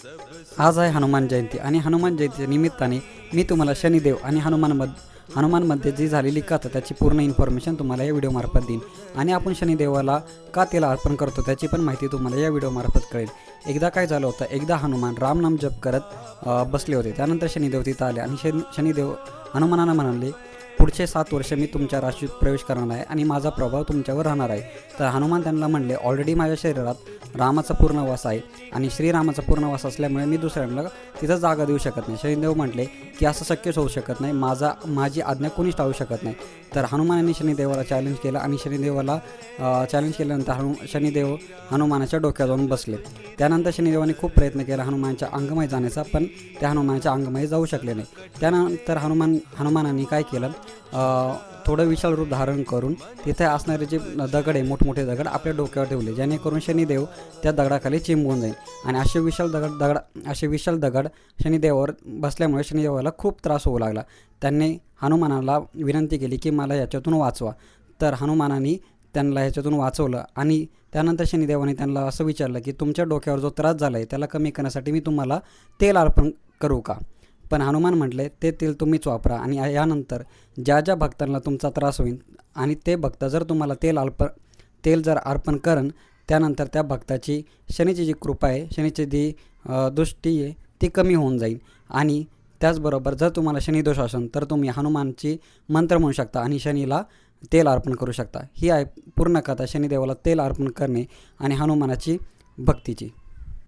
आज आहे हनुमान जयंती आणि हनुमान जयंतीच्या निमित्ताने मी तुम्हाला शनिदेव आणि हनुमानमध्ये जी झालेली कथा त्याची पूर्ण इन्फॉर्मेशन तुम्हाला या व्हिडिओमार्फत देईन आणि आपण शनिदेवाला का त्याला अर्पण करतो त्याची पण माहिती तुम्हाला या व्हिडिओमार्फत कळेल। एकदा काय झालं होतं, एकदा हनुमान रामनाम जप करत बसले होते। त्यानंतर शनिदेव तिथं आले आणि शनिदेव हनुमानांना म्हणाले, पुढचे 7 वर्ष मी तुमच्या राशीत प्रवेश करणार आहे आणि माझा प्रभाव तुमच्यावर राहणार आहे। तर हनुमान त्यांना म्हणले, ऑलरेडी माझ्या शरीरात रामाचा पूर्ण वास आहे आणि श्रीरामाचा पूर्ण वास असल्यामुळे मी दुसऱ्यांना तिथं जागा देऊ शकत नाही। शनिदेव म्हटले की असं शक्यच होऊ शकत नाही, माझी आज्ञा कोणीच टाळू शकत नाही। तर हनुमानाने शनिदेवाला चॅलेंज केलं आणि शनिदेवाला चॅलेंज केल्यानंतर शनिदेव हनुमानाच्या डोक्यात जाऊन बसले। त्यानंतर शनिदेवाने खूप प्रयत्न केला हनुमानच्या अंगमय जाण्याचा, पण त्या हनुमानाच्या अंगमय जाऊ शकले नाही। त्यानंतर हनुमानाने काय केलं, थोडं विशाल रूप धारण करून तिथे असणारे जे दगड आहे, मोठमोठे दगड आपल्या डोक्यावर ठेवले, जेणेकरून शनिदेव त्या दगडाखाली चिंबून जाईल। आणि असे विशाल दगड शनिदेवावर बसल्यामुळे शनिदेवाला खूप त्रास होऊ लागला। त्यांनी हनुमानाला विनंती केली की मला याच्यातून वाचवा। तर हनुमानाने त्यांना ह्याच्यातून वाचवलं आणि त्यानंतर शनिदेवाने त्यांना असं विचारलं की तुमच्या डोक्यावर जो त्रास झाला आहे त्याला कमी करण्यासाठी मी तुम्हाला तेल अर्पण करू का? पण हनुमान म्हटले, ते तेल तुम्हीच वापरा आणि यानंतर ज्या भक्तांना तुमचा त्रास होईल आणि ते भक्त जर तुम्हाला तेल जर अर्पण करन, त्यानंतर त्या भक्ताची शनीची जी कृपा आहे, शनीची जी दृष्टी आहे ती कमी होऊन जाईल। आणि त्याचबरोबर जर तुम्हाला शनिदोष असेल तर तुम्ही हनुमानची मंत्र म्हणू शकता आणि शनीला तेल अर्पण करू शकता। ही आहे पूर्ण कथा शनिदेवाला तेल अर्पण करणे आणि हनुमानाची भक्तीची।